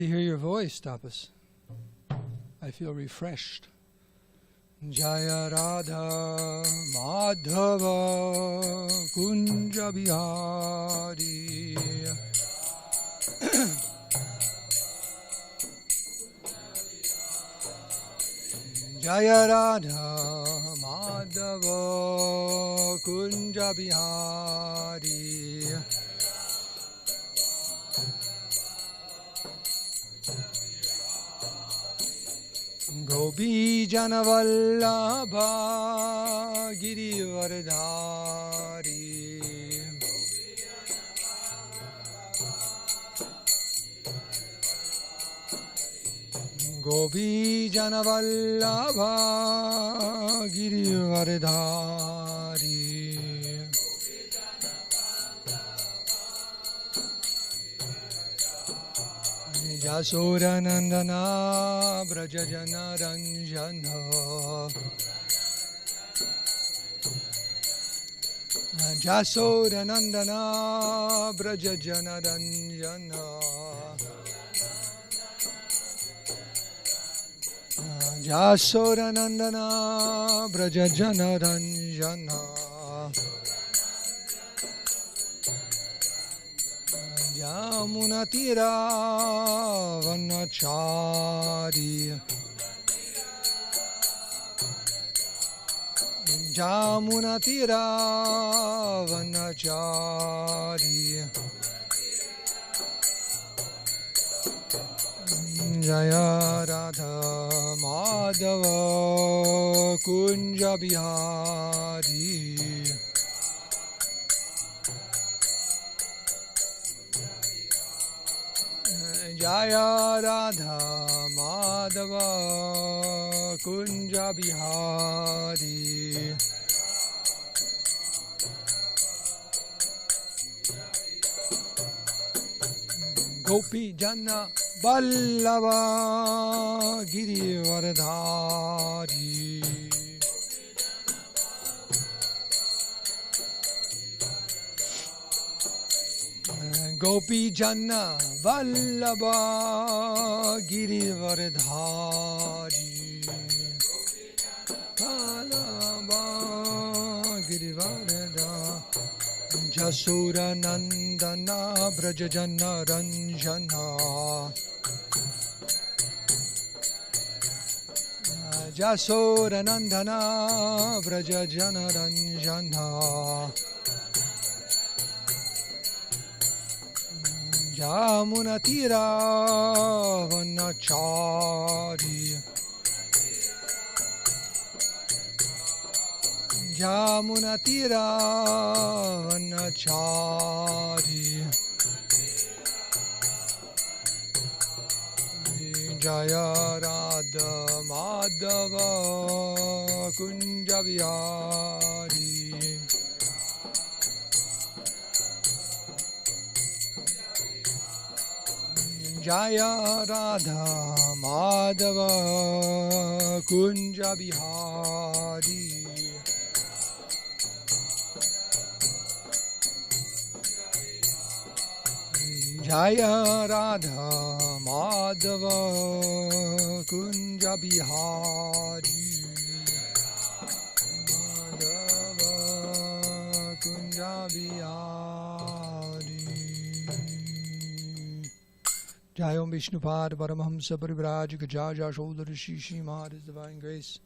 To hear your voice, Tapas. I feel refreshed. Jaya Radha Madhava Kunja Bihari. Jaya Radha Madhava Kunja Bihari. Gopi Janavallabha Girivardhari. Gopi Janavallabha Girivardhari. Jasodanandana Brajajana Ranjana. Jasodanandana Brajajana Ranjana. Jasodanandana Brajajana Ranjana. Yamuna Tira Vanachari. Jamuna Tira Vanachari. Jaya Radha Madhava Kunja Bihari. Jaya Radha Madhava Kunja Bihari. Gopi Jana Vallabha Girivardhari. Gopi Jana Vallabha Girivardhari. Vallabha Girivardhari. Jasura Nandana Brajajana Ranjana. Jasura Nandana Brajajana Ranjana. Jamuna Tira Vanachari. Jamuna Tira Vanachari. Jaya Radha Madhava Kunja Bihari. Jaya Radha Madhava Kunja Bihari. Jaya Radha Madhava Kunja Bihari. Madhava Kunja Bihari. Jai Om Vishnupad Paramahamsa Parivraj Gajaja Shodhar Shishi Mahar His Divine Grace.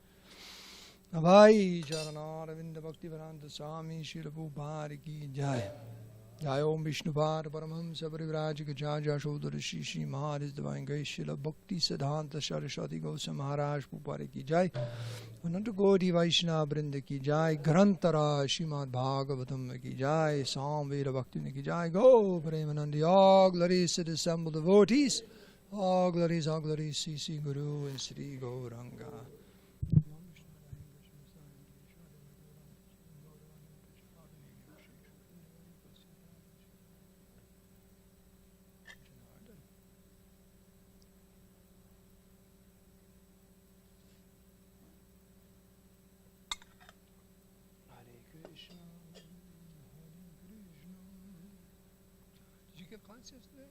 Abhai Charana Ravinda Bhakti Vedanta Swami Srila Prabhupada Ki Jai. Jai Om Vishnupad Paramahamsa Parivraj Gajaja Shodhar Shishi Mahar His Divine Grace. Srila Bhakti Siddhanta Saraswati Goswami Maharaj Prabhupada Ki Jai. Ananta Koti Vaishnava Vrinda Ki Jai. Grantara Srimad Bhagavatam Ki Jai. Samveda Bhakti Ki Jai. Go Premanandi. All glories to the assembled devotees. All glories, CC Guru and Sri Gauranga. Did you give class yesterday?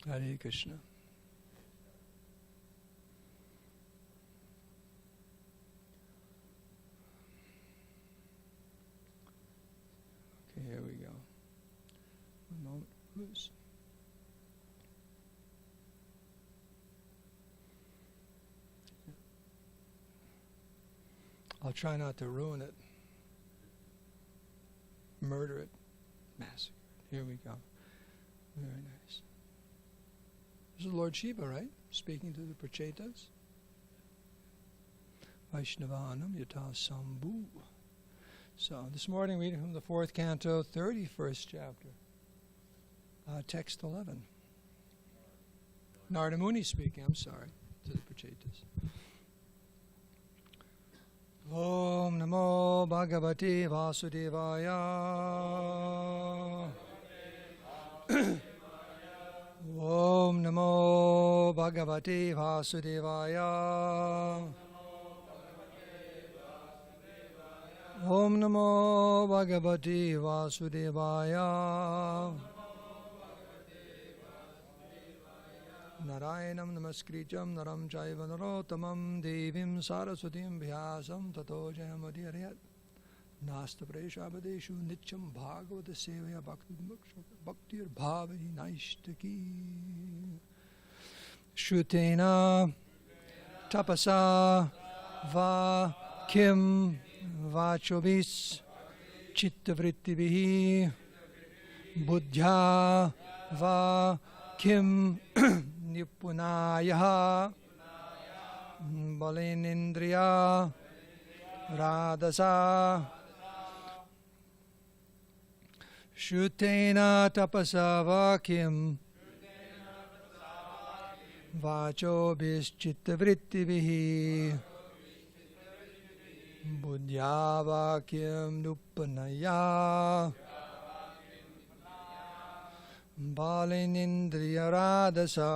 Hare Krishna. Okay, here we go. One moment, please. I'll try not to ruin it, murder it, massacre it. Here we go. Very nice. This is Lord Shiva, right? Speaking to the Prachetas. Vaishnavanam yata sambhu. So, this morning reading from the 4th canto, 31st chapter. Text 11. Narada Muni speaking, I'm sorry, to the Prachetas. Om Namo Bhagavate Vasudevaya. Om Namo Bhagavate Vasudevaya. Om Namo Bhagavate Vasudevaya. Narayanam namaskritam naram chaiva narottamam devim saraswatim vyasam tato jayamadhyarayat nasta preshabadeshu nityam bhagavata sevaya bhaktir bhavani naishtaki Shrutena tapasa va kim vachovis chittavrittivihi buddhya va kim nipunayaha balinindriya radasa Shrutena tapasa vakim vacho bischittavrittivihi buddhya vakim nupanaya balinindriya radasa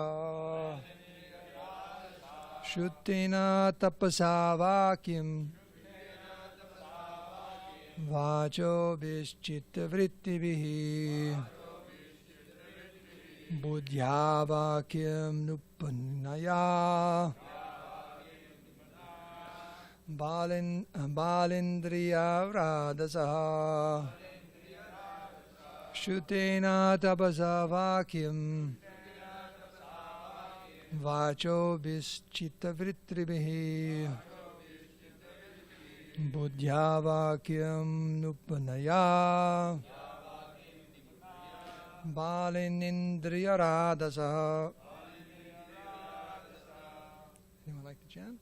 Shrutena tapasa vakim vacho bischittavrittivihi buddhya vakim nupanaya balindriya radasa Shrutena tapasa vakim vacho bischittavrittivihi buddhya vakyam nupanaya balinindriya radasa. Anyone like to chant?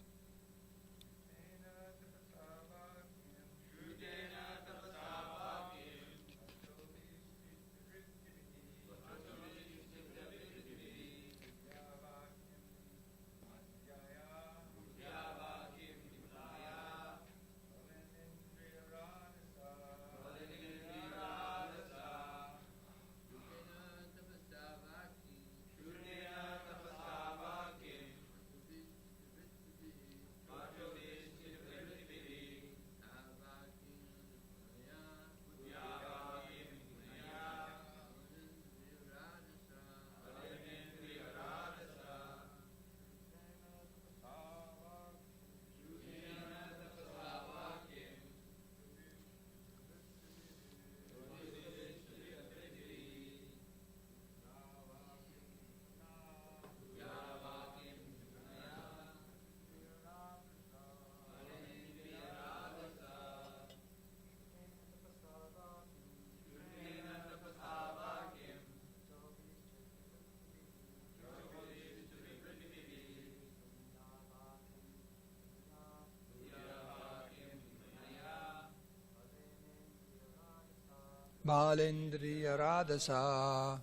Balindriya radasa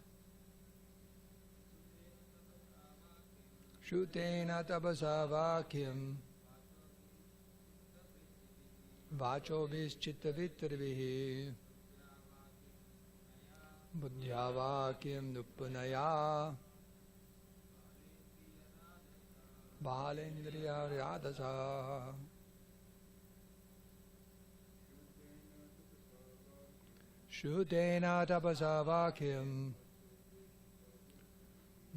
Shrutena tapasa vakyam vacho bischittavrittivihi buddhya vakyam nupanaya balindriya radasa Shrutena tapasa vakyam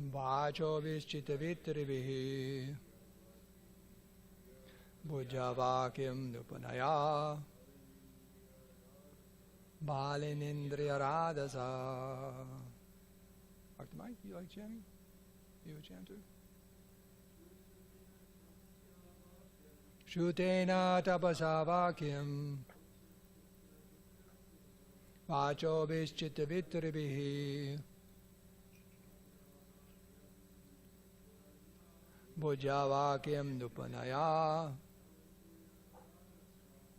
Vacho vischita vitrivihi Bhujavakim nupanaya Balinindriya radasa. Dr. Mike, you like chanting? You a chanter? Shutena tapasavakim Vacho vischita vitrivihi Bhujavakim nupanaya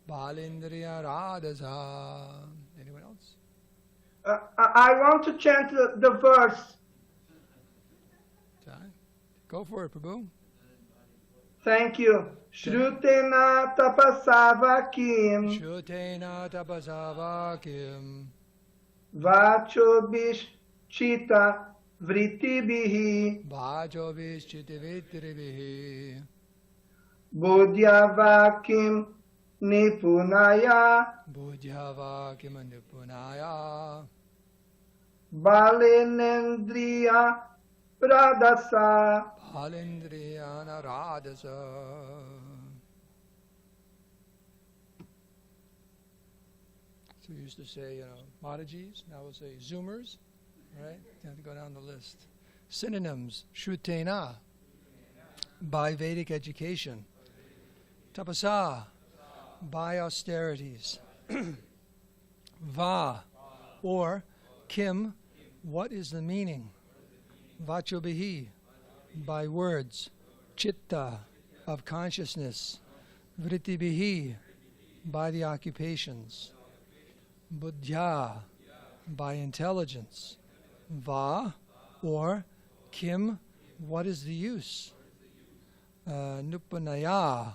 Balindriya radasa. Anyone else? I want to chant the verse. Okay. Go for it, Prabhu. Thank you. Shrutena tapasavakim Shutena tapasavakim Vacho bishchita vritibihi Vacho vischita vitrivihi Buddhyavakim nipunaya Bhujavakim nipunaya Balinendriya radasa. Balindriyana radasa. So we used to say, Madhajis, now we'll say Zoomers, right? You have to go down the list. Synonyms, Shrutena, by Vedic education. Tapasa, by austerities. Va, or Kim, what is the meaning? Vachobihi, by words. Chitta, of consciousness. Vrittibihi, by the occupations. Buddhya, by intelligence. Va, or Kim, what is the use? Nupanaya,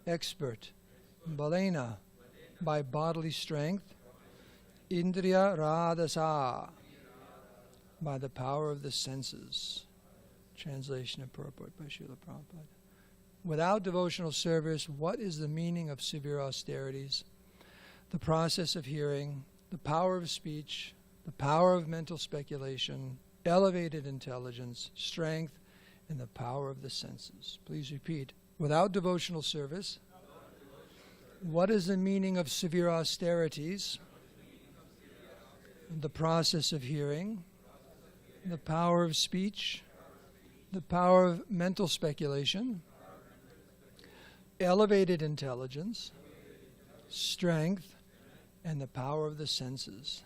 expert. Balena, by bodily strength. Indriya radasa, by the power of the senses. Translation and purport by Srila Prabhupada. Without devotional service, what is the meaning of severe austerities? The process of hearing, the power of speech, the power of mental speculation, elevated intelligence, strength, and the power of the senses. Please repeat. Without devotional service, what is the meaning of severe austerities? The process of hearing, the power of speech, the power of mental speculation, elevated intelligence, strength, and the power of the senses.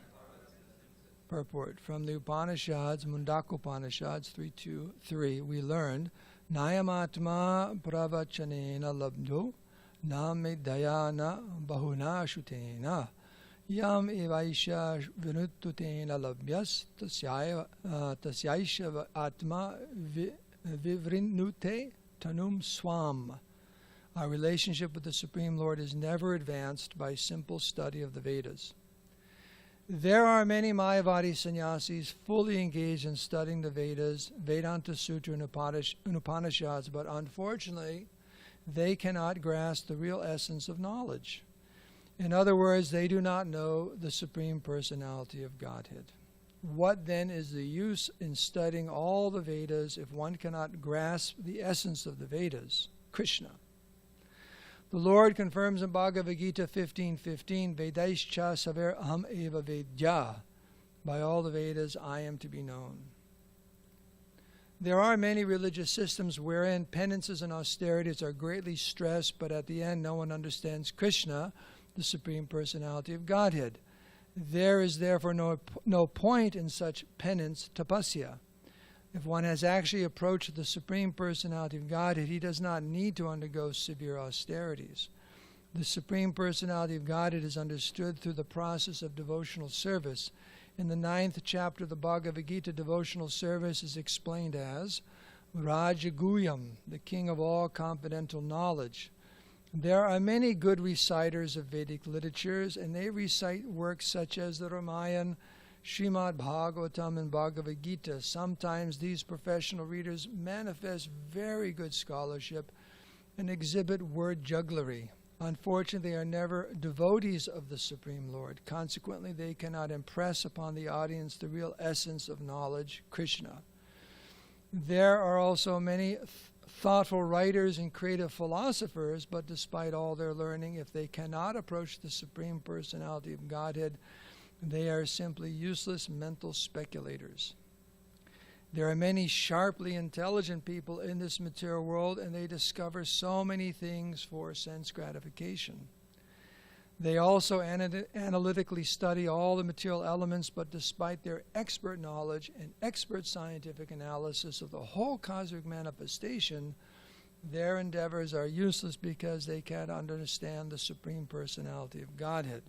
Purport. From the Upanishads, Mundaka Upanishads 3.2.3, we learned, Nayamatma pravachanena labdho na medayana bahuna shutena yam evaisha vinuttutena labhyas tasyaisha atma vivrinute tanum swam. Our relationship with the Supreme Lord is never advanced by simple study of the Vedas. There are many Mayavadi sannyasis fully engaged in studying the Vedas, Vedanta Sutra, and Upanishads, but unfortunately, they cannot grasp the real essence of knowledge. In other words, they do not know the Supreme Personality of Godhead. What then is the use in studying all the Vedas if one cannot grasp the essence of the Vedas, Krishna? The Lord confirms in Bhagavad Gita 15:15, Vedaischa saver aham eva vedya. By all the Vedas, I am to be known. There are many religious systems wherein penances and austerities are greatly stressed, but at the end no one understands Krishna, the Supreme Personality of Godhead. There is therefore no point in such penance, tapasya. If one has actually approached the Supreme Personality of Godhead, he does not need to undergo severe austerities. The Supreme Personality of Godhead is understood through the process of devotional service. In the 9th chapter of the Bhagavad Gita, devotional service is explained as Rajaguyam, the king of all confidential knowledge. There are many good reciters of Vedic literatures, and they recite works such as the Ramayana, Srimad Bhagavatam, and Bhagavad Gita. Sometimes these professional readers manifest very good scholarship and exhibit word jugglery. Unfortunately, they are never devotees of the Supreme Lord. Consequently, they cannot impress upon the audience the real essence of knowledge, Krishna. There are also many thoughtful writers and creative philosophers, but despite all their learning, if they cannot approach the Supreme Personality of Godhead, they are simply useless mental speculators. There are many sharply intelligent people in this material world, and they discover so many things for sense gratification. They also analytically study all the material elements, but despite their expert knowledge and expert scientific analysis of the whole cosmic manifestation, their endeavors are useless because they can't understand the Supreme Personality of Godhead.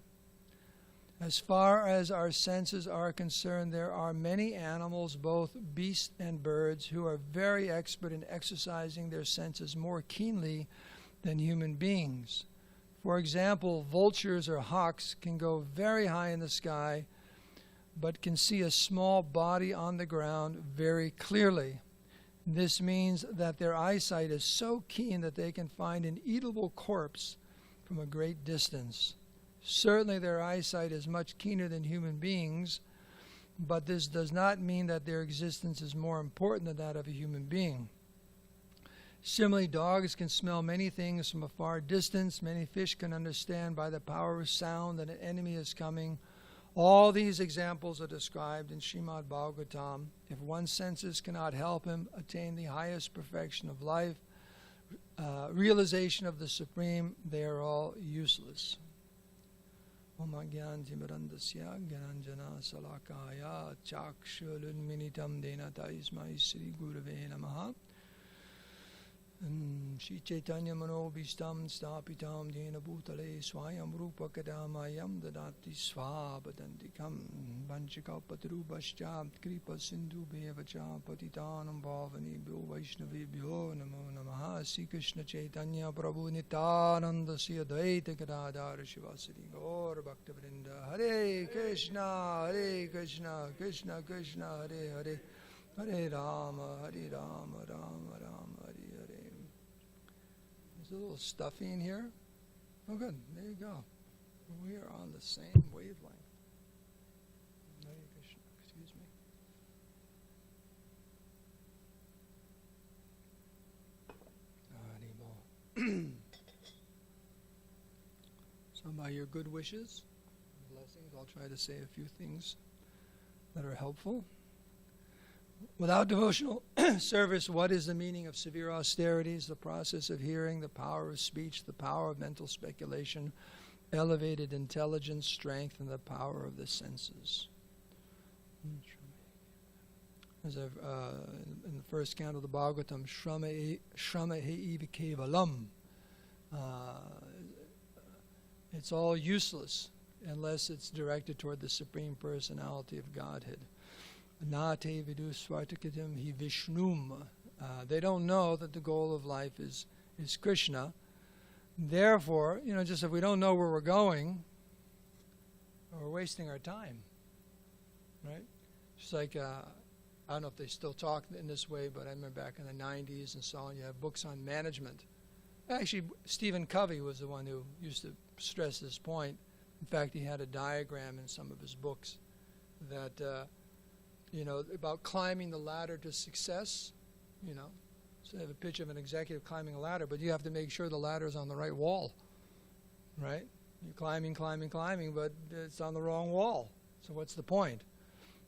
As far as our senses are concerned, there are many animals, both beasts and birds, who are very expert in exercising their senses more keenly than human beings. For example, vultures or hawks can go very high in the sky, but can see a small body on the ground very clearly. This means that their eyesight is so keen that they can find an eatable corpse from a great distance. Certainly their eyesight is much keener than human beings, but this does not mean that their existence is more important than that of a human being. Similarly, dogs can smell many things from a far distance. Many fish can understand by the power of sound that an enemy is coming. All these examples are described in Srimad Bhagavatam. If one's senses cannot help him attain the highest perfection of life, realization of the Supreme, they are all useless. Om Agyantimirandasya Gyananjana Salakaya Chakshulunminitam Denatai Sri Gurave Namaha Shri Chaitanya Manobishtam Stapitam Dena Bhutale Swayam Rupa Kadamayam Dadati Swabadantikam Vanchikapatrubhascha Kripa Sindhu Bevacha Patitanam Bhavani Bhyo Vaishnavibhyo Namo Namaha Sri Krishna Chaitanya Prabhu Nityananda Sri Advaita Gadadhar Shivasari Gaur Bhaktivinoda Hare Krishna Krishna Krishna Hare Hare Hare Rama Rama Rama Hare Hare. There's a little stuffy in here. Oh good, there you go. We are on the same wavelength. Hare Krishna, excuse me. So by your good wishes, blessings, I'll try to say a few things that are helpful. Without devotional service, what is the meaning of severe austerities, the process of hearing, the power of speech, the power of mental speculation, elevated intelligence, strength, and the power of the senses? As in the first canto of the Bhagavatam, Shrama Heiva Kevalam. It's all useless unless it's directed toward the Supreme Personality of Godhead. Nate vidu swartakatam hi Vishnum. They don't know that the goal of life is Krishna. Therefore, just if we don't know where we're going, we're wasting our time, right? Just like, I don't know if they still talk in this way, but I remember back in the 90s and so on, you have books on management. Actually, Stephen Covey was the one who used to stress this point. In fact, he had a diagram in some of his books that about climbing the ladder to success, So they have a picture of an executive climbing a ladder, but you have to make sure the ladder is on the right wall, right? You're climbing, but it's on the wrong wall. So what's the point?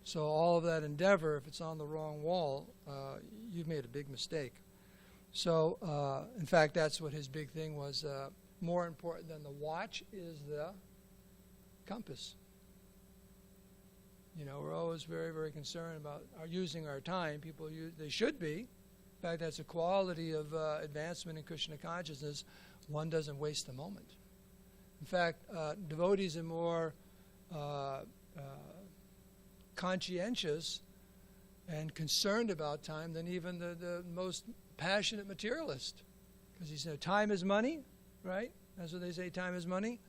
So all of that endeavor, if it's on the wrong wall, you've made a big mistake. So, in fact, that's what his big thing was. More important than the watch is the compass. We're always very, very concerned about using our time. People they should be. In fact, that's a quality of advancement in Krishna consciousness. One doesn't waste a moment. In fact, devotees are more conscientious and concerned about time than even the most passionate materialist. Because he said, time is money, right? That's what they say, time is money.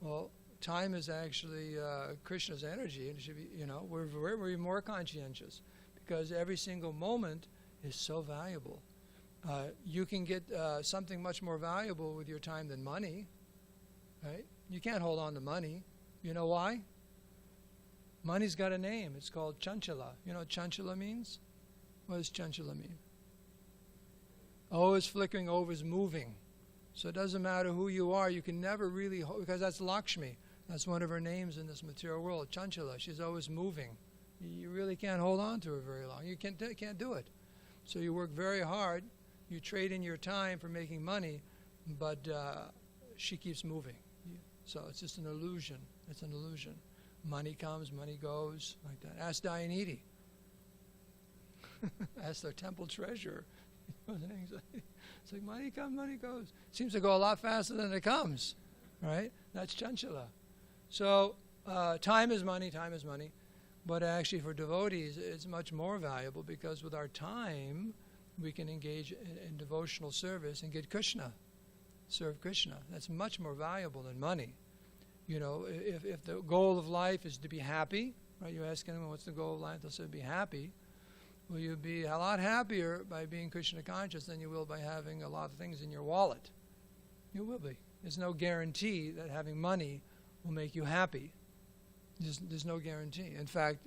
Well, time is actually Krishna's energy, and it should be, we're more conscientious because every single moment is so valuable. You can get something much more valuable with your time than money, right? You can't hold on to money. You know why? Money's got a name. It's called chanchala. You know what chanchala means? What does chanchala mean? O is flickering, O is moving. So it doesn't matter who you are, you can never really, because that's Lakshmi. That's one of her names in this material world, chanchala. She's always moving. You really can't hold on to her very long. You can't do it. So you work very hard. You trade in your time for making money, but she keeps moving. So it's just an illusion. It's an illusion. Money comes, money goes, like that. Ask Dayanidhi. Ask their temple treasurer. It's like money comes, money goes. Seems to go a lot faster than it comes, right? That's chanchala. So time is money, time is money. But actually for devotees, it's much more valuable because with our time, we can engage in devotional service and get Krishna, serve Krishna. That's much more valuable than money. You know, if the goal of life is to be happy, right? You ask anyone, what's the goal of life? They'll say, be happy. Will you be a lot happier by being Krishna conscious than you will by having a lot of things in your wallet? You will be. There's no guarantee that having money will make you happy. There's no guarantee. In fact,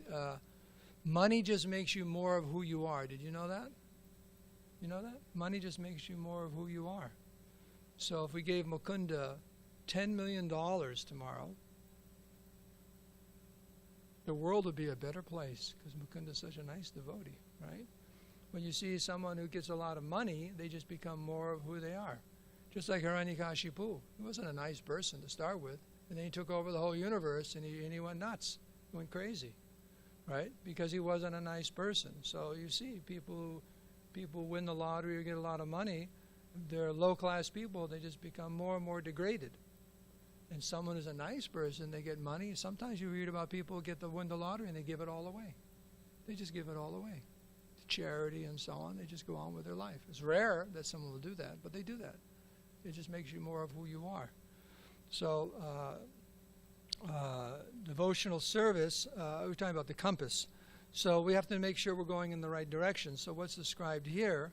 money just makes you more of who you are. Did you know that? You know that? Money just makes you more of who you are. So if we gave Mukunda $10 million tomorrow, the world would be a better place because Mukunda is such a nice devotee, right? When you see someone who gets a lot of money, they just become more of who they are. Just like Hiranyakashipu. He wasn't a nice person to start with, and then he took over the whole universe, and he went nuts. He went crazy, right? Because he wasn't a nice person. So you see, people win the lottery or get a lot of money, they're low-class people, they just become more and more degraded. And someone who's a nice person, they get money. Sometimes you read about people who win the lottery and they give it all away. They just give it all away to charity and so on. They just go on with their life. It's rare that someone will do that, but they do that. It just makes you more of who you are. So devotional service, we're talking about the compass. So we have to make sure we're going in the right direction. So what's described here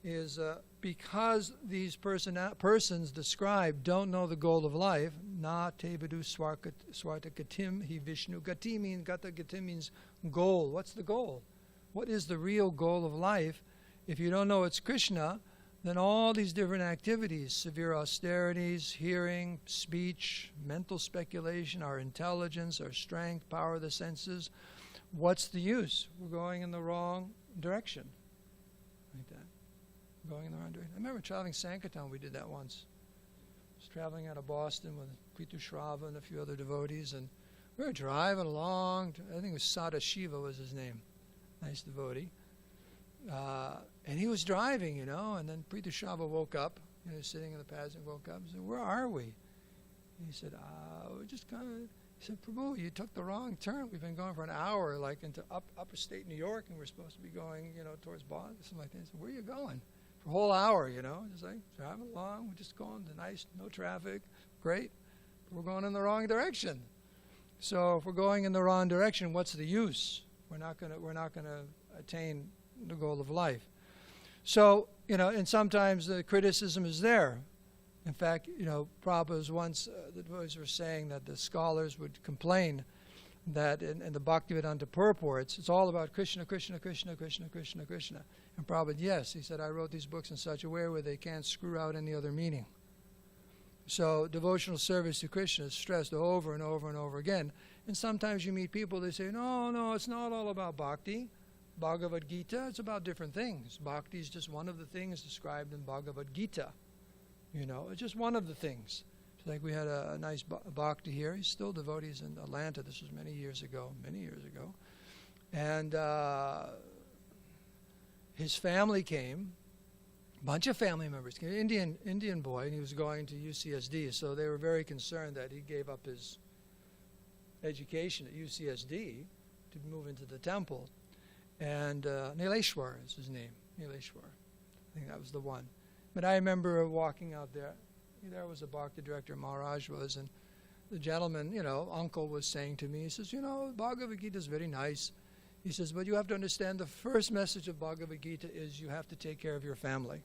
is because these persons described don't know the goal of life, na tevedu swarta gatim hi Vishnu. Gati means, gata gatim means goal. What's the goal? What is the real goal of life? If you don't know it's Krishna, then all these different activities, severe austerities, hearing, speech, mental speculation, our intelligence, our strength, power of the senses, what's the use? We're going in the wrong direction. Like that. Going in the wrong direction. I remember traveling Sankirtan, we did that once. I was traveling out of Boston with Prithu Shrava and a few other devotees, and we were driving along. I think it was Sada Shiva was his name. Nice devotee. And he was driving, you know, and then Prithu Shrava woke up, you know, sitting in the passenger, woke up and said, where are we? And he said, we're just kind of, he said, Prabhu, you took the wrong turn. We've been going for an hour, like into upper state New York, and we're supposed to be going, you know, towards Boston, something like that. He said, where are you going? For a whole hour, you know, just like driving along, we're just going to nice, no traffic, great. But we're going in the wrong direction. So if we're going in the wrong direction, what's the use? We're not going to attain the goal of life. So, you know, and sometimes the criticism is there. In fact, you know, Prabhupada once, the devotees were saying that the scholars would complain that in the Bhaktivedanta purports, it's all about Krishna, Krishna, Krishna, Krishna, Krishna, Krishna. And Prabhupada, yes, he said, I wrote these books in such a way where they can't screw out any other meaning. So devotional service to Krishna is stressed over and over and over again. And sometimes you meet people, they say, no, it's not all about bhakti. Bhagavad Gita, it's about different things. Bhakti is just one of the things described in Bhagavad Gita. You know, it's just one of the things. It's like we had a nice bhakti here. He's still devotees in Atlanta. This was many years ago. And his family came, a bunch of family members came, Indian boy, and he was going to UCSD. So they were very concerned that he gave up his education at UCSD to move into the temple. And Nileshwar is his name, Nileshwar. I think that was the one. But I remember walking out there. There was a Bhakti director, Maharaj was, and the gentleman, you know, uncle was saying to me, he says, you know, Bhagavad Gita is very nice. He says, but you have to understand the first message of Bhagavad Gita is you have to take care of your family.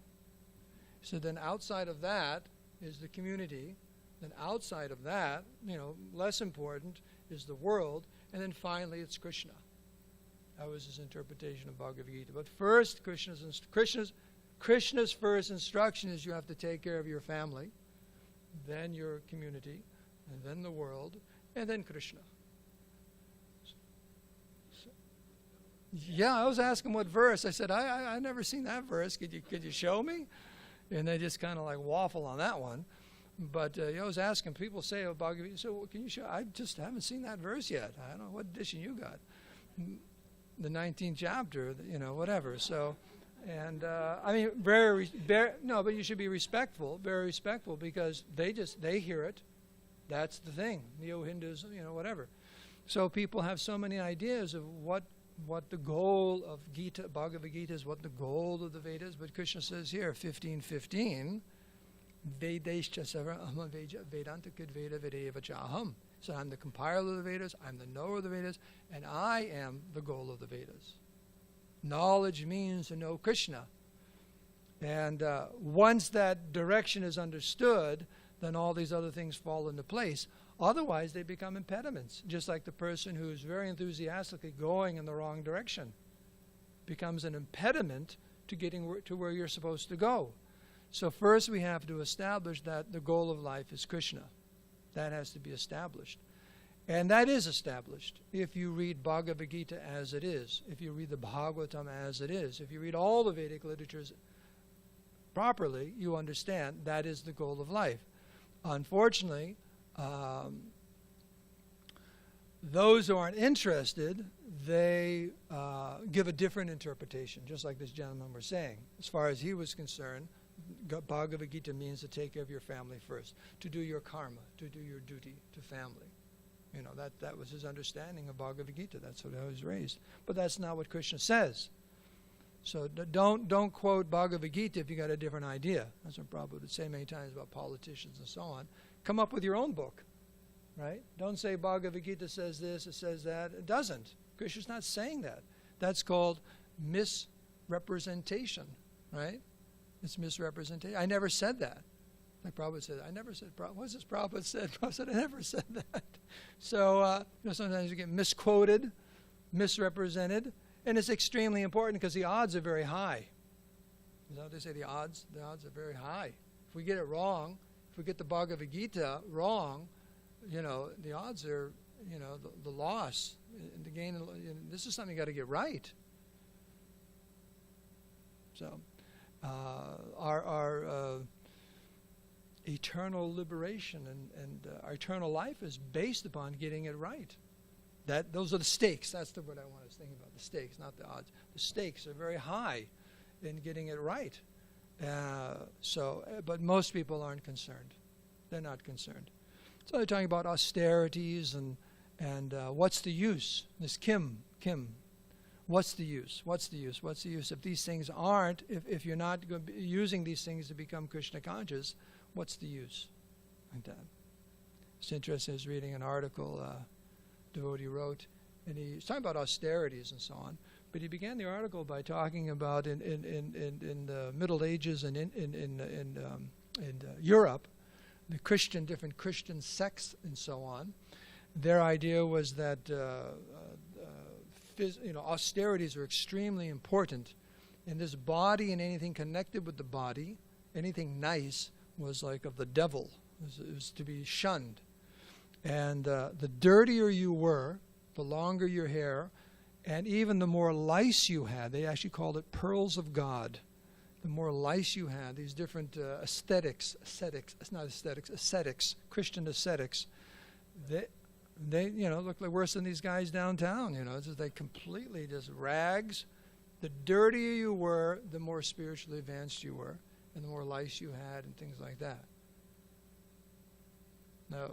So then outside of that is the community. Then outside of that, you know, less important is the world. And then finally it's Krishna. That was his interpretation of Bhagavad Gita. But first, Krishna's first instruction is you have to take care of your family, then your community, and then the world, and then Krishna. Yeah, I was asking what verse. I said, I never seen that verse. Could you show me? And they just kind of like waffle on that one. But I was asking, people say about Bhagavad Gita, so can you show? I just haven't seen that verse yet. I don't know what edition you got. The 19th chapter, whatever. So, and I mean, no, but you should be respectful, very respectful, because they hear it. That's the thing. Neo-Hindus, whatever. So people have so many ideas of what the goal of Gita, Bhagavad Gita is, what the goal of the Vedas. But Krishna says here, 15:15, Vedescha Sara Aham Vedanta Kid Veda Vedeva Chaham. So I'm the compiler of the Vedas, I'm the knower of the Vedas, and I am the goal of the Vedas. Knowledge means to know Krishna. And once that direction is understood, then all these other things fall into place. Otherwise, they become impediments, just like the person who's very enthusiastically going in the wrong direction becomes an impediment to getting to where you're supposed to go. So first we have to establish that the goal of life is Krishna. That has to be established. And that is established if you read Bhagavad Gita as it is, if you read the Bhagavatam as it is, if you read all the Vedic literatures properly, you understand that is the goal of life. Unfortunately, those who aren't interested, they give a different interpretation, just like this gentleman was saying. As far as he was concerned, Bhagavad Gita means to take care of your family first, to do your karma, to do your duty to family. That was his understanding of Bhagavad Gita. That's what I was raised. But that's not what Krishna says. So don't quote Bhagavad Gita if you got a different idea. That's what Prabhupada would say many times about politicians and so on. Come up with your own book, right? Don't say Bhagavad Gita says this, it says that. It doesn't. Krishna's not saying that. That's called misrepresentation, right? It's misrepresentation. I never said that. Like Prabhupada said, I never said, what's this Prabhupada said? Prabhupada said, I never said that. So, sometimes you get misquoted, misrepresented, and it's extremely important because the odds are very high. You know what they say, the odds are very high. If we get it wrong, if we get the Bhagavad Gita wrong, the odds are, the loss, the gain, this is something you got to get right. So, our eternal liberation and our eternal life is based upon getting it right. Those are the stakes. That's the word I was thinking about, the stakes, not the odds. The stakes are very high in getting it right. But most people aren't concerned. They're not concerned. So they're talking about austerities and what's the use? This Kim. What's the use? What's the use? What's the use? If these things aren't, if you're not using these things to become Krishna conscious, what's the use? Like that. It's interesting. I was reading an article devotee wrote, and he was talking about austerities and so on. But he began the article by talking about in the Middle Ages and in Europe, the different Christian sects and so on. Their idea was that austerities are extremely important, and this body and anything connected with the body, anything nice, was like of the devil. It was to be shunned. And the dirtier you were, the longer your hair, and even the more lice you had, they actually called it pearls of God. The more lice you had, these different ascetics, Christian ascetics, they look like worse than these guys downtown. It's just like completely just rags. The dirtier you were, the more spiritually advanced you were, and the more lice you had, and things like that. Now,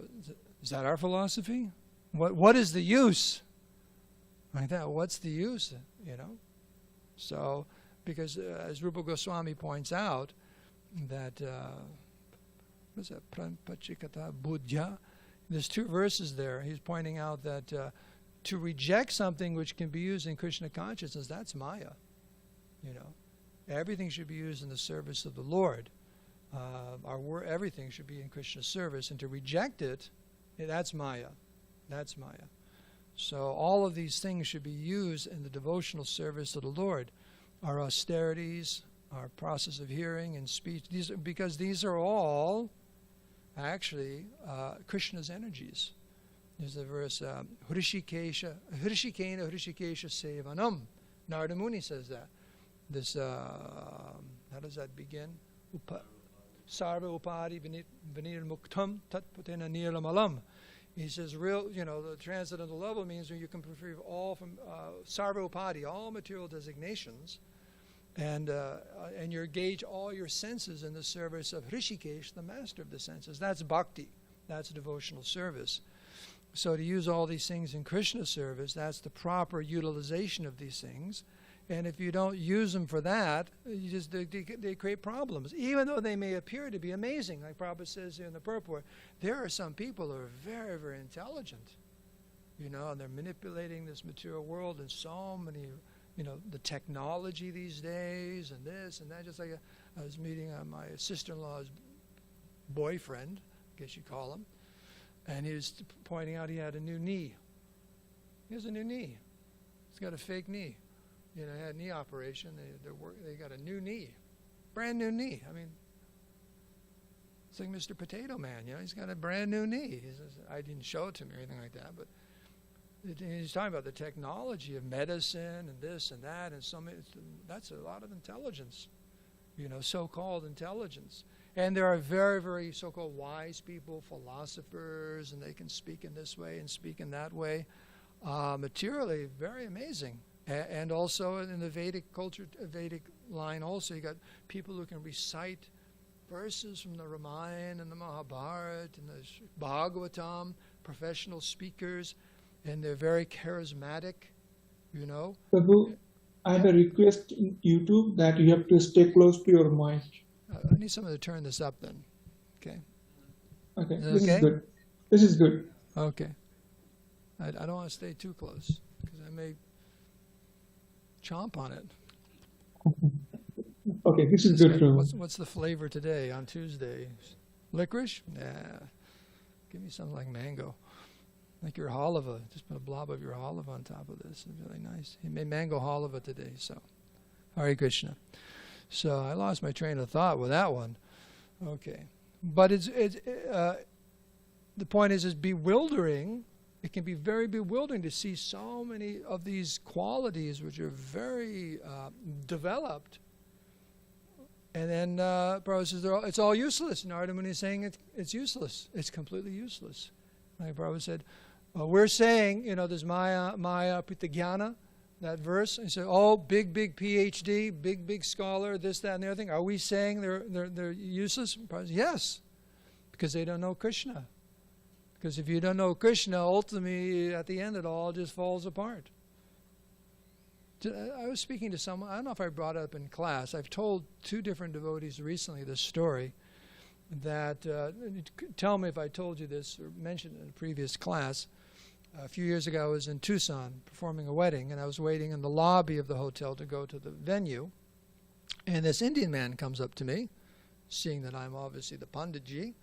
is that our philosophy? What is the use? Like that, what's the use? So, because as Rupa Goswami points out, that what's that? Pranpachikata Buddhya. There's two verses there. He's pointing out that to reject something which can be used in Krishna consciousness, that's Maya. Everything should be used in the service of the Lord. Everything should be in Krishna's service, and to reject it, that's Maya. That's Maya. So all of these things should be used in the devotional service of the Lord. Our austerities, our process of hearing and speech, because these are all actually Krishna's energies. There's the verse, Hrishikena Sevanam. Narada Muni says that. This, how does that begin? Sarva upadi vinir muktam tat putena nirlamalam. He says, the transcendental level means when you can retrieve all from sarva upadi, all material designations, and you engage all your senses in the service of Hrishikesh, the master of the senses. That's bhakti. That's devotional service. So to use all these things in Krishna service, that's the proper utilization of these things. And if you don't use them for that, they create problems. Even though they may appear to be amazing, like Prabhupada says here in the purport, there are some people who are very, very intelligent, and they're manipulating this material world in so many, the technology these days and this and that. Just like I was meeting my sister-in-law's boyfriend, I guess you call him, and he was pointing out he had a new knee. He has a new knee. He's got a fake knee. He had a knee operation. They got a new knee, brand new knee. I mean, it's like Mr. Potato Man. He's got a brand new knee. He says, I didn't show it to him or anything like that, but he's talking about the technology of medicine and this and that, and so many. That's a lot of intelligence, so-called intelligence. And there are very, very so-called wise people, philosophers, and they can speak in this way and speak in that way. Materially, very amazing. And also in the Vedic culture, Vedic line also, you got people who can recite verses from the Ramayana and the Mahabharata and the Bhagavatam, professional speakers, and they're very charismatic, Prabhu, I have a request in YouTube that you have to stay close to your mic. I need someone to turn this up then. Okay. Okay, Is good. This is good. Okay. I don't want to stay too close because I may chomp on it. Okay, this is good. What's the flavor today on Tuesday? Licorice? Yeah. Give me something like mango. Like your halava. Just put a blob of your halava on top of this. It's really nice. He made mango halava today, so. Hare Krishna. So I lost my train of thought with that one. Okay. But the point is bewildering. It can be very bewildering to see so many of these qualities which are very developed. And then Prabhupada says it's all useless. Narada Muni is saying it's useless. It's completely useless. Like Prabhupada said, we're saying, there's Maya Pritagyana, that verse. And he said, big PhD, big scholar, this, that, and the other thing. Are we saying they're useless? Prabhupada says, yes, because they don't know Krishna. Because if you don't know Krishna, ultimately, at the end, it all just falls apart. I was speaking to someone, I don't know if I brought it up in class. I've told two different devotees recently this story that, tell me if I told you this or mentioned it in a previous class. A few years ago, I was in Tucson performing a wedding, and I was waiting in the lobby of the hotel to go to the venue. And this Indian man comes up to me, seeing that I'm obviously the Panditji.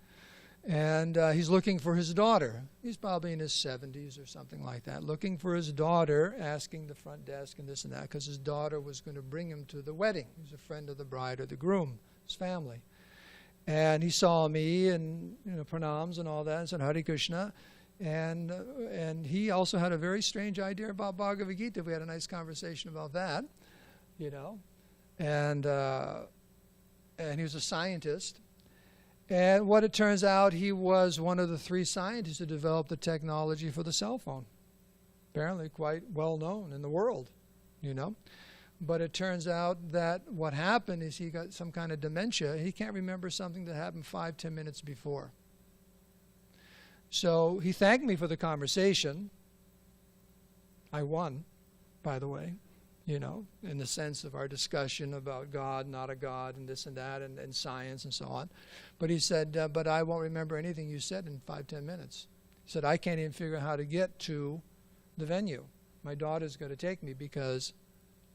And he's looking for his daughter. He's probably in his 70s or something like that, looking for his daughter, asking the front desk and this and that, because his daughter was going to bring him to the wedding. He's a friend of the bride or the groom, his family. And he saw me and pranams and all that and said, Hare Krishna. And he also had a very strange idea about Bhagavad Gita. We had a nice conversation about that, And he was a scientist. And what it turns out, he was one of the 3 scientists who developed the technology for the cell phone. Apparently quite well known in the world, But it turns out that what happened is he got some kind of dementia. He can't remember something that happened 5-10 minutes before. So he thanked me for the conversation. I won, by the way. In the sense of our discussion about God, not a God, and this and that, and science and so on. But he said, but I won't remember anything you said in 5-10 minutes. He said, I can't even figure out how to get to the venue. My daughter's going to take me because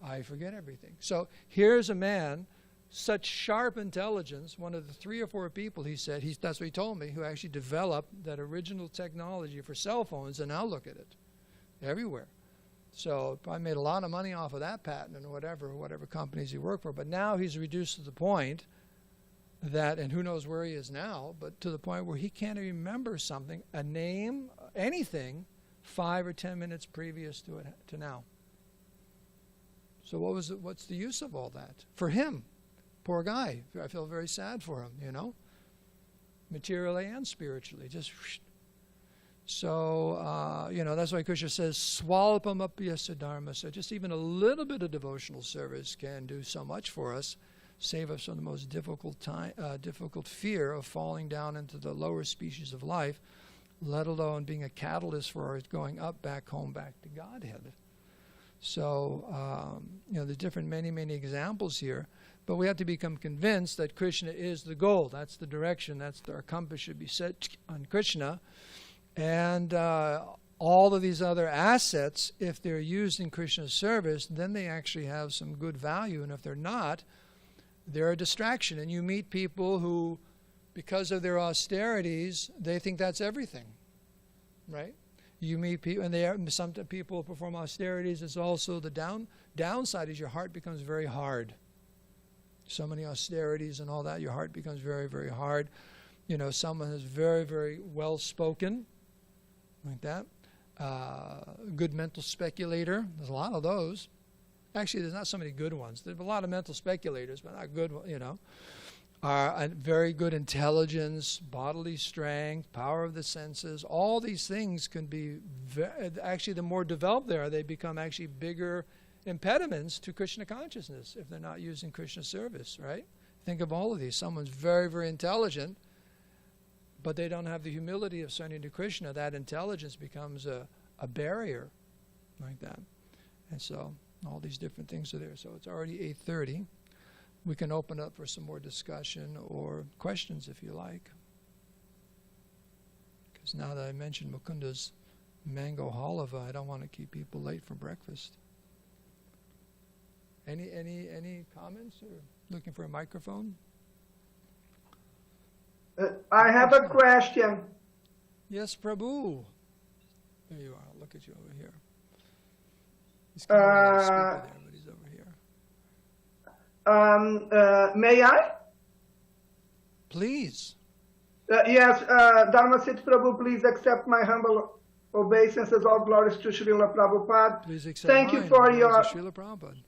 I forget everything. So here's a man, such sharp intelligence, one of the 3 or 4 people, he said, that's what he told me, who actually developed that original technology for cell phones, and now look at it. everywhere. So probably made a lot of money off of that patent and whatever companies he worked for. But now he's reduced to the point that, and who knows where he is now, but to the point where he can't remember something, a name, anything, 5 or 10 minutes previous to now. So what's the use of all that? For him, poor guy. I feel very sad for him, you know, materially and spiritually. Just so, you know, that's why Krishna says, swalpam apyasya dharma. So just even a little bit of devotional service can do so much for us, save us from the most difficult fear of falling down into the lower species of life, let alone being a catalyst for our going up, back home, back to Godhead. So, you know, there's many examples here, but we have to become convinced that Krishna is the goal. That's the direction. Our compass should be set on Krishna. And all of these other assets, if they're used in Krishna's service, then they actually have some good value. And if they're not, they're a distraction. And you meet people who, because of their austerities, they think that's everything, right? You meet people, and some people perform austerities. It's also the downside is your heart becomes very hard. So many austerities and all that, your heart becomes very, very hard. You know, someone is very, very well spoken, like that. Good mental speculator. There's a lot of those. Actually, there's not so many good ones. There's a lot of mental speculators, but not good, you know. Very good intelligence, bodily strength, power of the senses. All these things can be, actually the more developed they are, they become actually bigger impediments to Krishna consciousness if they're not using Krishna service, right? Think of all of these. Someone's very, very intelligent, but they don't have the humility of surrendering to Krishna. That intelligence becomes a barrier like that. And so all these different things are there. So it's already 8:30. We can open up for some more discussion or questions if you like. Because now that I mentioned Mukunda's mango halava, I don't want to keep people late for breakfast. Any comments or looking for a microphone? I have a question. Yes, Prabhu. There you are. Look at you over here. He's coming on the speaker there, but he's over here. May I? Please. Yes, Dharmasetu Prabhu, please accept my humble obeisances. All glories to Srila Prabhupada. Please accept Thank mine. you for your... Srila Prabhupada.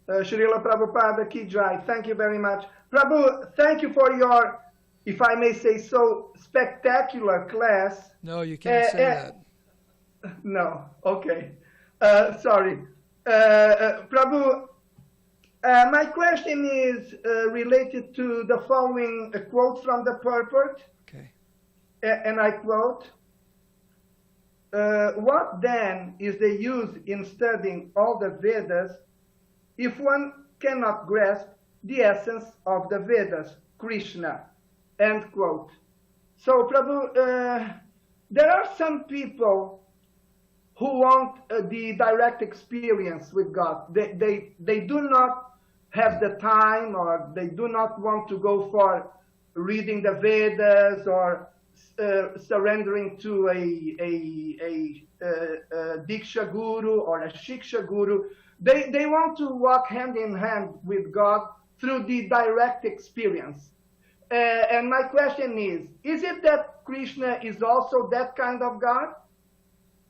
Srila Prabhupada Ki Jai. Thank you very much. Prabhu, thank you for your, if I may say so, spectacular class. No, you can't say that. No, okay. Sorry. Prabhu, my question is related to the following quote from the purport. Okay. And I quote, what then is the use in studying all the Vedas if one cannot grasp the essence of the Vedas, Krishna, end quote. So, Prabhu, there are some people who want the direct experience with God. They do not have the time, or they do not want to go for reading the Vedas or surrendering to a Diksha Guru or a Shiksha Guru. They want to walk hand in hand with God through the direct experience. And my question is it that Krishna is also that kind of God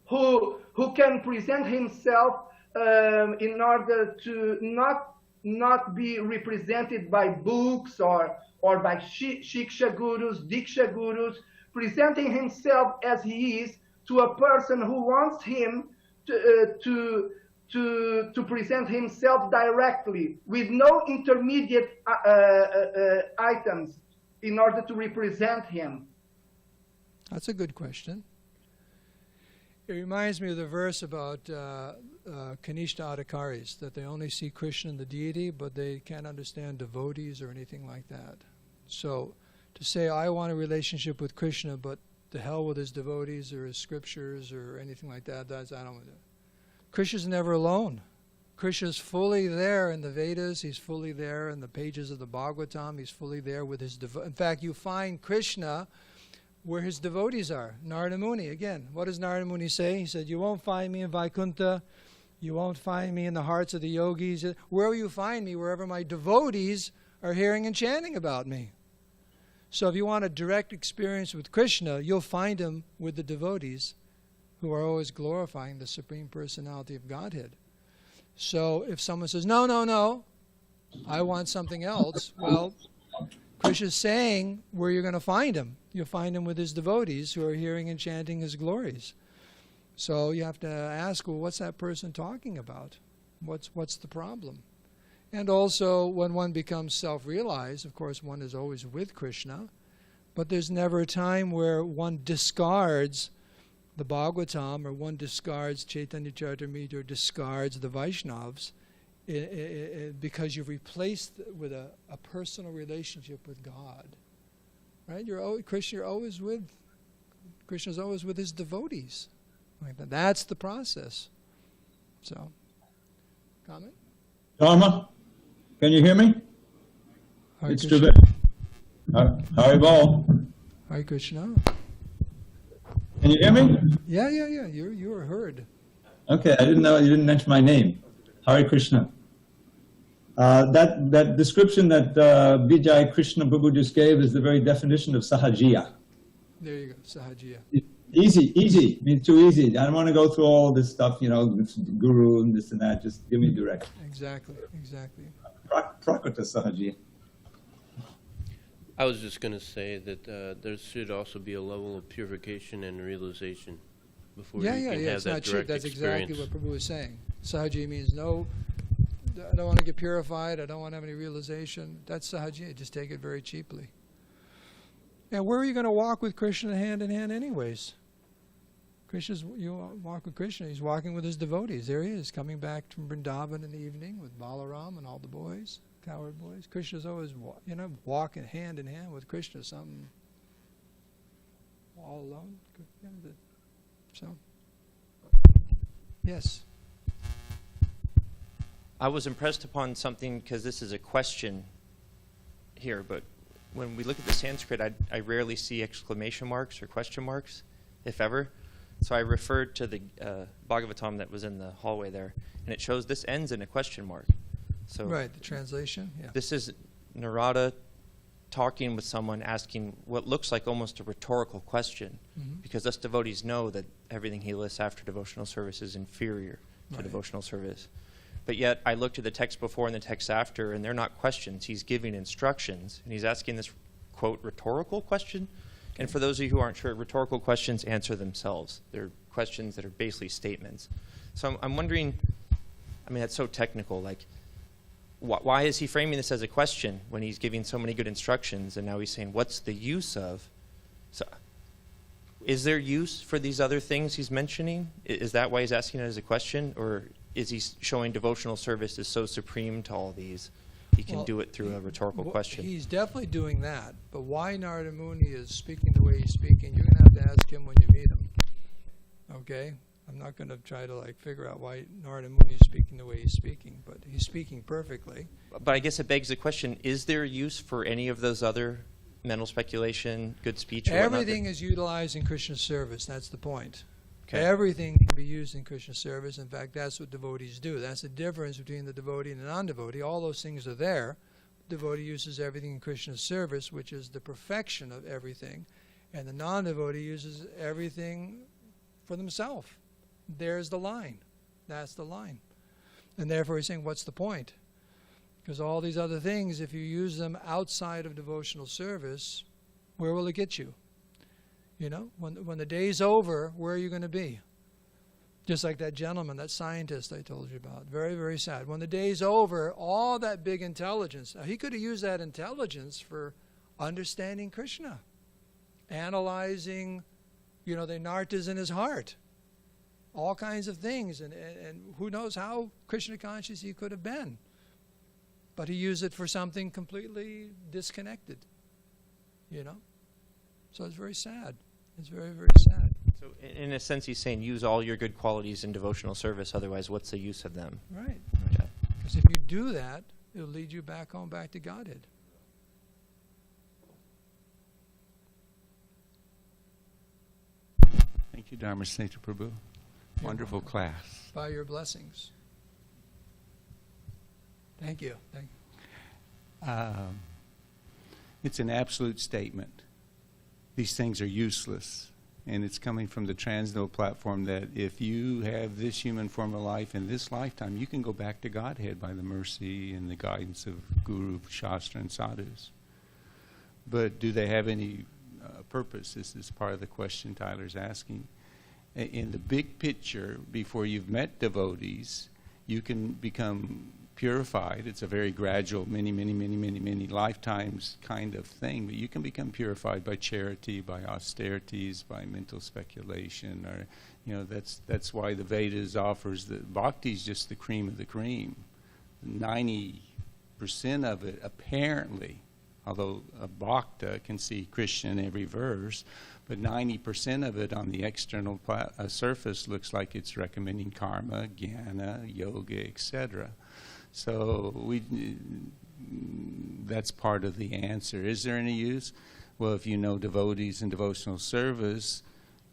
who can present himself in order to not be represented by books or by Shiksha Gurus, Diksha Gurus, presenting himself as he is to a person who wants him to present himself directly with no intermediate items in order to represent him? That's a good question. It reminds me of the verse about Kanishta Adhikaris, that they only see Krishna and the deity, but they can't understand devotees or anything like that. So to say, I want a relationship with Krishna, but to hell with his devotees or his scriptures or anything like that, I don't want to do. Krishna's never alone. Krishna's fully there in the Vedas. He's fully there in the pages of the Bhagavatam. He's fully there with his in fact, you find Krishna where his devotees are. Narada Muni, again, what does Narada Muni say? He said, you won't find me in Vaikuntha, you won't find me in the hearts of the yogis. Where will you find me? Wherever my devotees are hearing and chanting about me. So if you want a direct experience with Krishna, you'll find him with the devotees who are always glorifying the Supreme Personality of Godhead. So if someone says, no, no, no, I want something else, well, Krishna's saying where you're going to find him. You'll find him with his devotees who are hearing and chanting his glories. So you have to ask, well, what's that person talking about? What's the problem? And also, when one becomes self-realized, of course, one is always with Krishna, but there's never a time where one discards the Bhagavatam, or one discards Chaitanya Charitamrita, or discards the Vaishnavas, because you've replaced with a personal relationship with God. Right? Krishna's always with his devotees. Like that. That's the process. So, comment? Dharma, can you hear me? Hare It's Krishna. Haribol. Hare Krishna. Can you hear me? Yeah. You were heard. Okay, I didn't know you didn't mention my name. Hare Krishna. That description that Vijay Krishna Prabhu just gave is the very definition of sahajiya. There you go, sahajiya. Easy. I mean, too easy. I don't want to go through all this stuff, with guru and this and that. Just give me direct. Exactly. Prakrita sahajiya. I was just going to say that there should also be a level of purification and realization before you can have it's that not cheap. direct That's experience. exactly what Prabhu was saying. Sahajiya means no, I don't want to get purified, I don't want to have any realization. That's sahajiya, just take it very cheaply. And where are you going to walk with Krishna hand in hand anyways? You walk with Krishna, he's walking with his devotees. There he is, coming back from Vrindavan in the evening with Balaram and all the boys, cowherd boys. Krishna's always walking hand in hand with Krishna, something all alone. So, yes. I was impressed upon something, because this is a question here, but when we look at the Sanskrit, I rarely see exclamation marks or question marks, if ever. So I referred to the Bhagavatam that was in the hallway there, and it shows this ends in a question mark. So Right, the translation, yeah. this is Narada talking with someone, asking what looks like almost a rhetorical question, because us devotees know that everything he lists after devotional service is inferior to Right. devotional service. But yet I looked at the text before and the text after, and they're not questions. He's giving instructions, and he's asking this, quote, rhetorical question. And for those of you who aren't sure, rhetorical questions answer themselves. They're questions that are basically statements. So I'm wondering, I mean, that's so technical, like, why is he framing this as a question when he's giving so many good instructions, and now he's saying, what's the use of? So, is there use for these other things he's mentioning? Is that why he's asking it as a question? Or is he showing devotional service is so supreme to all these, he can do it through a rhetorical question? He's definitely doing that, but why Narada Muni is speaking the way he's speaking, you're going to have to ask him when you meet him. Okay? I'm not going to try to figure out why Narada Muni is speaking the way he's speaking, but he's speaking perfectly. But I guess it begs the question, is there use for any of those other mental speculation, good speech, or whatnot? Everything is utilized in Krishna's service. That's the point. Okay. Everything can be used in Krishna's service. In fact, that's what devotees do. That's the difference between the devotee and the non-devotee. All those things are there. The devotee uses everything in Krishna's service, which is the perfection of everything. And the non-devotee uses everything for themselves. There's the line. That's the line. And therefore he's saying, what's the point? Because all these other things, if you use them outside of devotional service, where will it get you? When the day's over, where are you going to be? Just like that gentleman, that scientist I told you about. Very, very sad. When the day's over, all that big intelligence, he could have used that intelligence for understanding Krishna, analyzing, the nartas in his heart, all kinds of things, and who knows how Krishna conscious he could have been. But he used it for something completely disconnected, So it's very sad. It's very, very sad. So in a sense, he's saying use all your good qualities in devotional service, otherwise what's the use of them? Right. Okay. Because if you do that, it'll lead you back home, back to Godhead. Thank you, Dharmasetu Prabhu. Wonderful class. By your blessings. Thank you. Thank you. It's an absolute statement. These things are useless. And it's coming from the Transcendental platform that if you have this human form of life in this lifetime, you can go back to Godhead by the mercy and the guidance of Guru, Shastra, and Sadhus. But do they have any purpose? This is part of the question Tyler's asking. In the big picture, before you've met devotees, you can become purified. It's a very gradual, many lifetimes kind of thing, but you can become purified by charity, by austerities, by mental speculation, or, you know, that's why the Vedas offers that Bhakti is just the cream of the cream. 90% of it, apparently, although a bhakta can see Krishna in every verse, but 90% of it on the external surface looks like it's recommending karma, jnana, yoga, etc. So that's part of the answer. Is there any use? Well, if you know devotees and devotional service,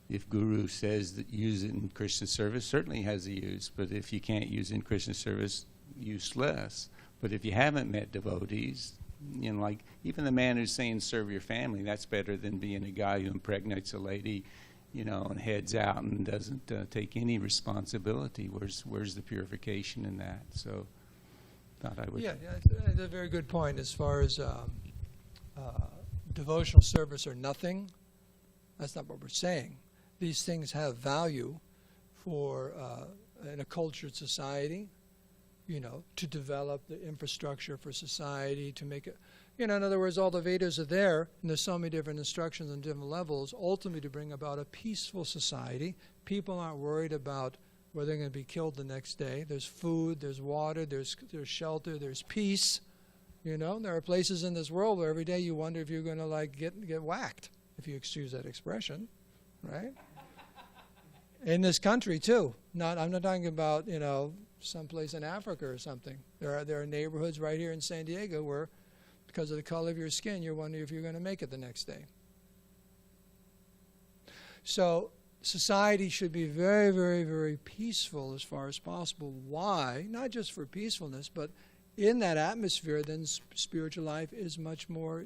if Guru says that use it in Krishna service, certainly has a use. But if you can't use it in Krishna service, useless. But if you haven't met devotees, you know, like even the man who's saying serve your family, that's better than being a guy who impregnates a lady, you know, and heads out and doesn't take any responsibility. Where's the purification in that? So thought I would. Yeah, that's a very good point as far as devotional service or nothing. That's not what we're saying. These things have value for in a cultured society, you know, to develop the infrastructure for society, to make it, you know, in other words, all the Vedas are there, and there's so many different instructions on different levels, ultimately to bring about a peaceful society. People aren't worried about whether they're going to be killed the next day. There's food, there's water, there's shelter, there's peace. You know, there are places in this world where every day you wonder if you're going to, like, get whacked, if you excuse that expression, right? In this country, too. I'm not talking about, you know, someplace in Africa or something. There are neighborhoods right here in SanDiego where, because of the color of your skin, you're wondering if you're going to make it the next day. So society should be very, very, very peaceful as far as possible. Why? Not just for peacefulness, but in that atmosphere, then spiritual life is much more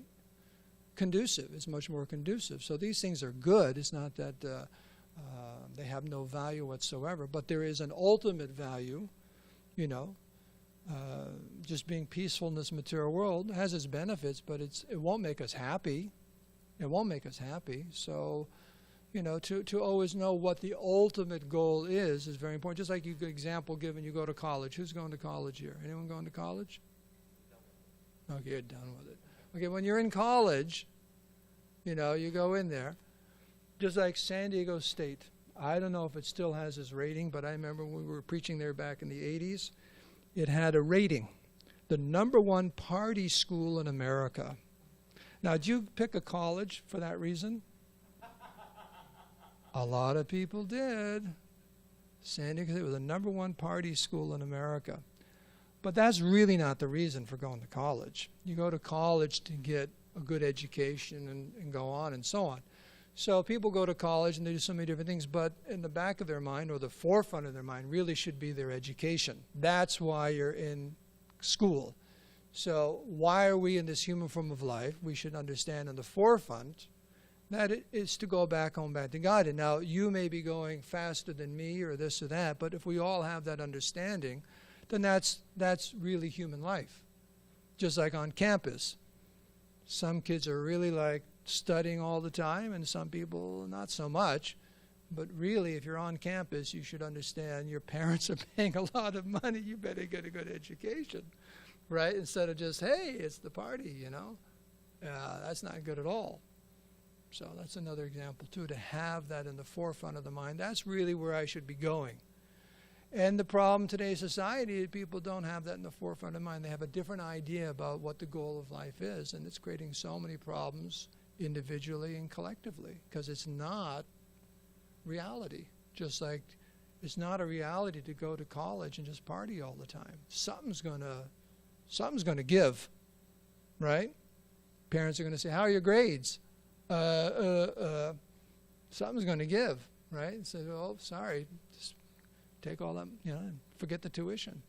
conducive. It's much more conducive. So these things are good. It's not that they have no value whatsoever, but there is an ultimate value. You know, just being peaceful in this material world has its benefits, but it won't make us happy. It won't make us happy. So, you know, to always know what the ultimate goal is very important. Just like example given, you go to college. Who's going to college here? Anyone going to college? Okay, you're done with it. Okay, when you're in college, you know, you go in there, just like SanDiego State. I don't know if it still has its rating, but I remember when we were preaching there back in the 80s, it had a rating. The #1 party school in America. Now, did you pick a college for that reason? A lot of people did. SanDiego State was the #1 party school in America. But that's really not the reason for going to college. You go to college to get a good education and go on and so on. So people go to college and they do so many different things, but in the back of their mind or the forefront of their mind really should be their education. That's why you're in school. So why are we in this human form of life? We should understand in the forefront that it is to go back home, back to God. And now you may be going faster than me or this or that, but if we all have that understanding, then that's really human life. Just like on campus. Some kids are really like studying all the time, and some people not so much. But really, if you're on campus, you should understand your parents are paying a lot of money. You better get a good education, right? Instead of just, hey, it's the party, you know. That's not good at all. So that's another example, too, to have that in the forefront of the mind. That's really where I should be going. And the problem in today's society is people don't have that in the forefront of mind. They have a different idea about what the goal of life is, and it's creating so many problems individually and collectively because it's not reality. Just like it's not a reality to go to college and just party all the time. Something's gonna give, right? Parents are gonna say, "How are your grades?" Something's gonna give, right? And say, oh, sorry, just take all that, and forget the tuition.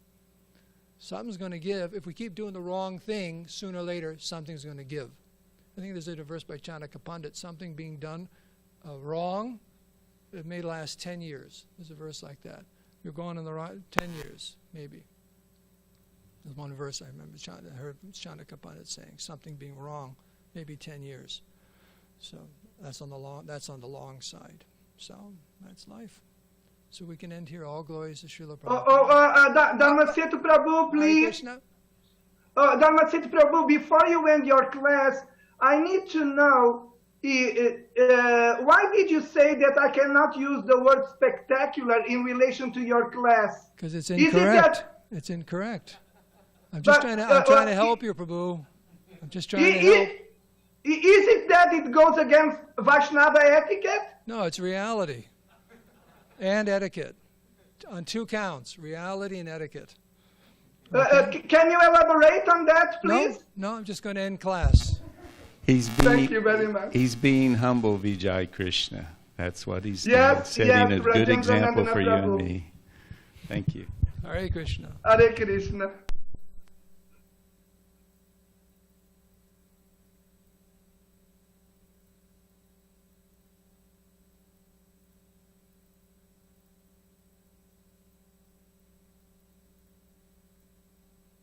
Something's going to give. If we keep doing the wrong thing, sooner or later, something's going to give. I think there's a verse by Chanakya Pandit, something being done wrong, it may last 10 years. There's a verse like that. You're going in the wrong, 10 years, maybe. There's one verse I remember, I heard Chanakya Pandit saying, something being wrong, maybe 10 years. So that's on the long side. So that's life. So we can end here. All glories to Srila Prabhupada. Dharmasetu Prabhu, please. Dharmasetu Prabhu, before you end your class, I need to know, why did you say that I cannot use the word spectacular in relation to your class? Because it's incorrect. It's incorrect. I'm trying to help you, Prabhu. I'm just trying to help. Is it that it goes against Vaishnava etiquette? No, it's reality and etiquette. On 2 counts, reality and etiquette. Okay. Can you elaborate on that, please? No, I'm just going to end class. Thank you very much. He's being humble, Vijay Krishna. That's what he's doing. Yes, Setting a good Rajan example for you and Prabhu. me. Thank you. Hare Krishna. Hare Krishna.